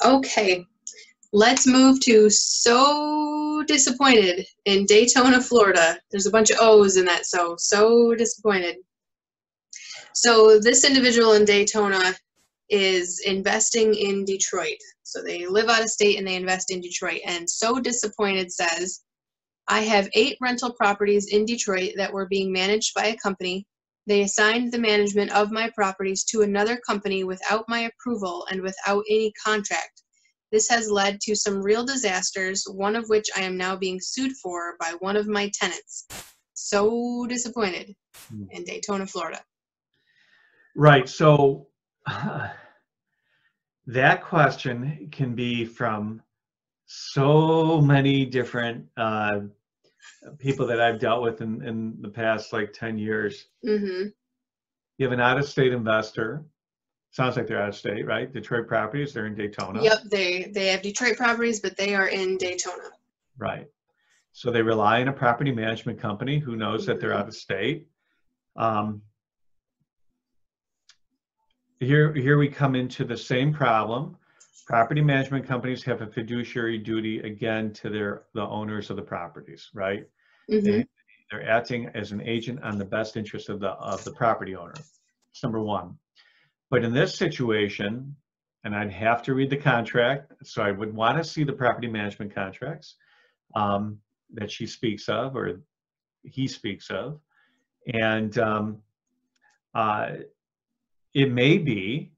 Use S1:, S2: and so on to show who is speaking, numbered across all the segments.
S1: Okay, let's move to So Disappointed in Daytona, Florida. There's a bunch of O's in that so disappointed. So this individual in Daytona is investing in Detroit. So they live out of state and they invest in Detroit. And So Disappointed says, I have 8 rental properties in Detroit that were being managed by a company. They assigned the management of my properties to another company without my approval and without any contract. This has led to some real disasters, one of which I am now being sued for by one of my tenants. So Disappointed in Daytona, Florida.
S2: Right. So that question can be from so many different people that I've dealt with in the past like 10 years.
S1: Mm-hmm.
S2: You have an out-of-state investor. Sounds like they're out of state, right? Detroit properties, they're in Daytona.
S1: Yep, they have Detroit properties, but they are in Daytona.
S2: Right. So they rely on a property management company who knows that they're out of state. Here we come into the same problem. Property management companies have a fiduciary duty again to the owners of the properties, right?
S1: Mm-hmm.
S2: They're acting as an agent on the best interest of the property owner. That's number one. But in this situation, and I'd have to read the contract, so I would want to see the property management contracts that she speaks of or he speaks of, and it may be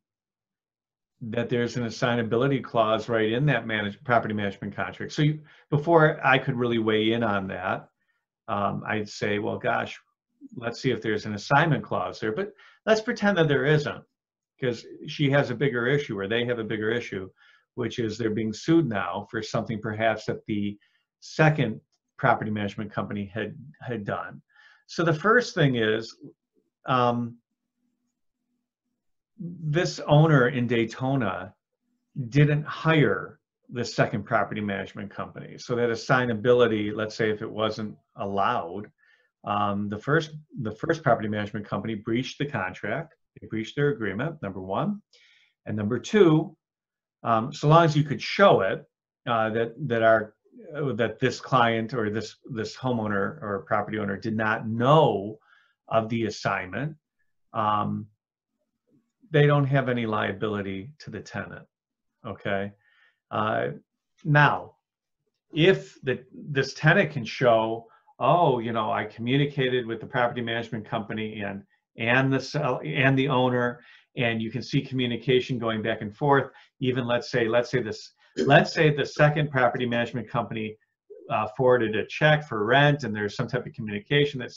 S2: that there's an assignability clause right in that property management contract. So before I could really weigh in on that, I'd say, well, gosh, let's see if there's an assignment clause there. But let's pretend that there isn't, because she has a bigger issue, or they have a bigger issue, which is they're being sued now for something perhaps that the second property management company had done. So the first thing is, this owner in Daytona didn't hire the second property management company. So that assignability, let's say if it wasn't allowed, the first property management company breached the contract. They breached their agreement, number one. And number two, so long as you could show it, that this client or this homeowner or property owner did not know of the assignment, they don't have any liability to the tenant. Okay. Now, if this tenant can show, oh, I communicated with the property management company and the owner, and you can see communication going back and forth. Even let's say the second property management company forwarded a check for rent, and there's some type of communication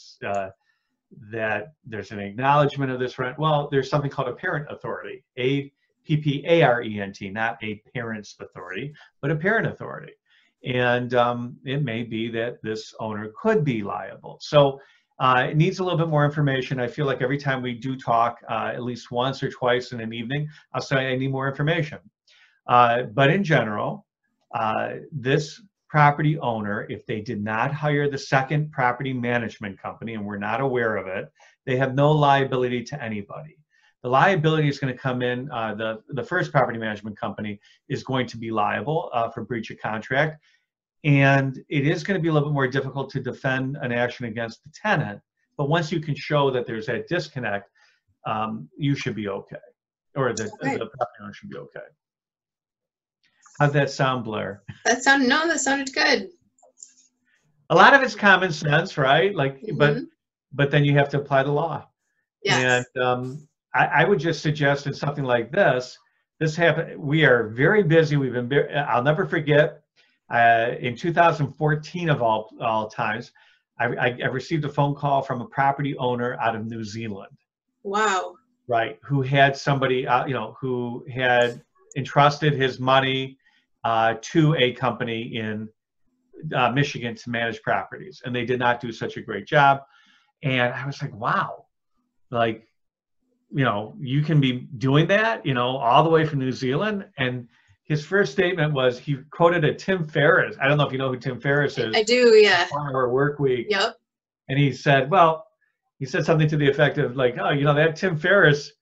S2: that there's an acknowledgement of this rent. Well, there's something called a parent authority, APPARENT, not a parent's authority, but a parent authority. And it may be that this owner could be liable. So it needs a little bit more information. I feel like every time we do talk, at least once or twice in an evening, I'll say I need more information. But in general, this property owner, if they did not hire the second property management company and we're not aware of it, they have no liability to anybody. The liability is going to come in, the first property management company is going to be liable for breach of contract. And it is going to be a little bit more difficult to defend an action against the tenant. But once you can show that there's that disconnect, you should be okay. Or the property owner should be okay. How'd that sound, Blair?
S1: That sounded good.
S2: A lot of it's common sense, right? Like, but then you have to apply the law.
S1: Yes.
S2: And I would just suggest in something like this happened. We are very busy. We've been. I'll never forget. In 2014, of all times, I received a phone call from a property owner out of New Zealand.
S1: Wow.
S2: Right, who had somebody, who had entrusted his money to a company in Michigan to manage properties, and they did not do such a great job. And I was like, wow, like, you can be doing that, all the way from New Zealand. And his first statement was, he quoted a Tim Ferriss. I don't know if you know who Tim Ferriss is.
S1: I do, yeah.
S2: 4-Hour Work Week.
S1: Yep.
S2: And he said something to the effect of like, oh, that Tim Ferriss,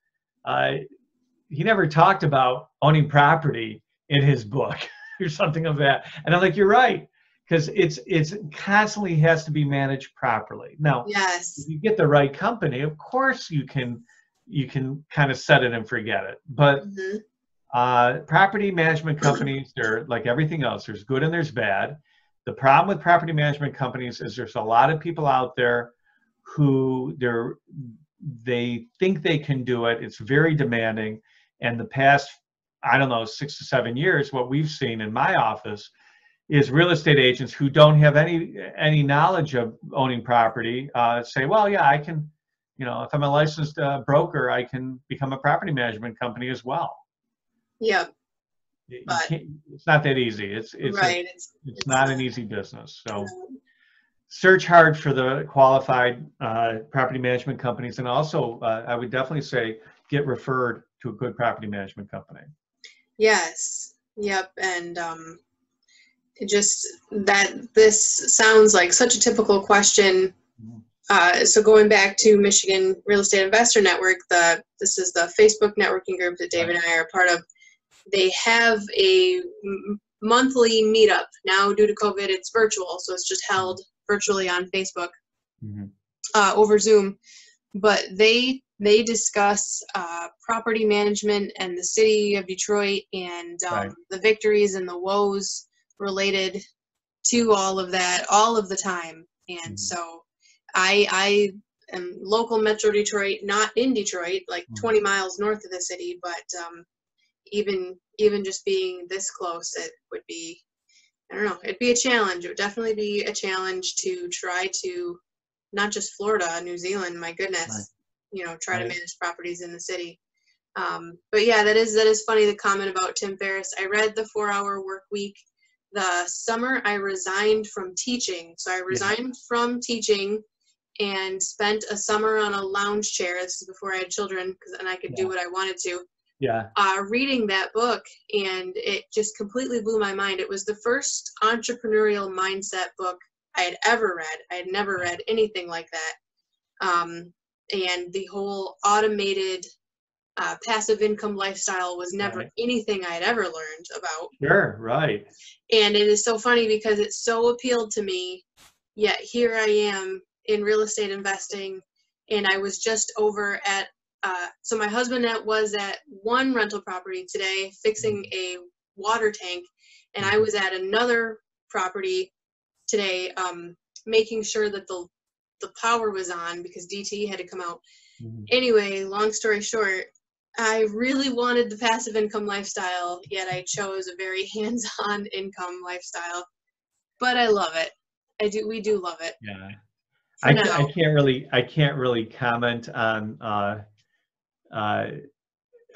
S2: he never talked about owning property. in his book or something of that. And I'm like, you're right, because it's constantly has to be managed properly. Now, if
S1: Yes.
S2: you get the right company, of course you can kind of set it and forget it. But
S1: Hmm.
S2: property management companies, they're like everything else. There's good and there's bad. The problem with property management companies is there's a lot of people out there who they think they can do it. It's very demanding. And the past, I don't know, 6 to 7 years, what we've seen in my office is real estate agents who don't have any knowledge of owning property say, well, yeah, I can, if I'm a licensed broker, I can become a property management company as well.
S1: Yep.
S2: You
S1: But
S2: can't, it's not that easy. It's
S1: right,
S2: it's
S1: it's
S2: not
S1: not.
S2: an easy business. So
S1: No.
S2: search hard for the qualified property management companies, and also I would definitely say get referred to a good property management company.
S1: Yes. Yep. And it just that this sounds like such a typical question. So going back to Michigan Real Estate Investor Network, this is the Facebook networking group that David and I are part of. They have a monthly meetup. Now, due to COVID, it's virtual, so it's just held virtually on Facebook over Zoom. But they discuss property management and the city of Detroit and the victories and the woes related to all of that all of the time. And so I am local Metro Detroit, not in Detroit, like 20 miles north of the city, but even just being this close, it would be, I don't know, it'd be a challenge. It would definitely be a challenge to try to, not just Florida, New Zealand, my goodness, try to manage properties in the city. But yeah, that is funny, the comment about Tim Ferriss. I read the 4-Hour Work Week. The summer I resigned from teaching. So I resigned from teaching and spent a summer on a lounge chair. This is before I had children, and I could do what I wanted to. Reading that book, and it just completely blew my mind. It was the first entrepreneurial mindset book I had ever read. I had never read anything like that. And the whole automated passive income lifestyle was never anything I had ever learned about.
S2: Sure, right.
S1: And it is so funny because it so appealed to me, yet here I am in real estate investing, and I was just over at so my husband was at one rental property today fixing a water tank, and I was at another property today making sure that the power was on because DT had to come out. Anyway, long story short, I really wanted the passive income lifestyle, yet I chose a very hands-on income lifestyle. But I love it. We do love it.
S2: Yeah. I can't really comment on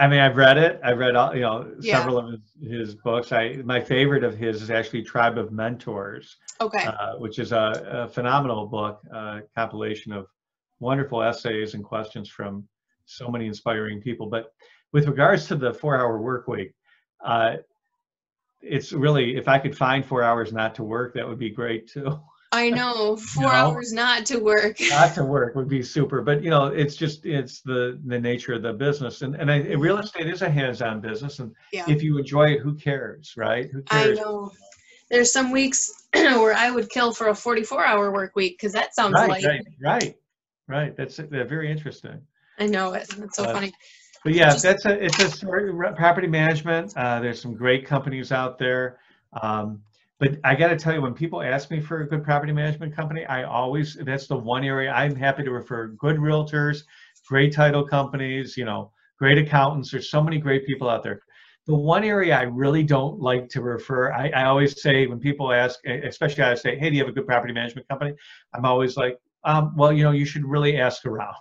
S2: I mean, I've read it. I've read all, several of his books. My favorite of his is actually Tribe of Mentors, which is a phenomenal book, compilation of wonderful essays and questions from so many inspiring people. But with regards to the 4-Hour Work Week, it's really, if I could find 4 hours not to work, that would be great too.
S1: I know, 4 hours not to work.
S2: Not to work would be super, but it's the nature of the business, and real estate is a hands-on business, and if you enjoy it, who cares, right? Who cares?
S1: I know. There's some weeks where I would kill for a 44-hour work week because that sounds light.
S2: Right. That's very interesting.
S1: I know it. That's so funny.
S2: But yeah, it's a story. Property management. There's some great companies out there. But I got to tell you, when people ask me for a good property management company, that's the one area I'm happy to refer. Good realtors, great title companies, great accountants. There's so many great people out there. The one area I really don't like to refer, I always say when people ask, especially I say, hey, do you have a good property management company? I'm always like, well, you should really ask around.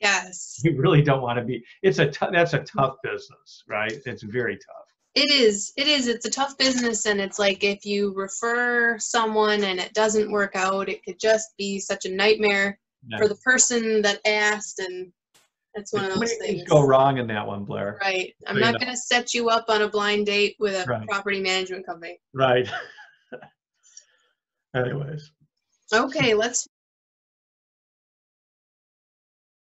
S1: Yes.
S2: You really don't want to be, that's a tough business, right? It's very tough.
S1: It is. It's a tough business, and it's like if you refer someone and it doesn't work out, it could just be such a nightmare for the person that asked, and that's one of those things.
S2: Go wrong in that one, Blair.
S1: Right. I'm not going to set you up on a blind date with a property management company.
S2: Right. Anyways.
S1: Okay, let's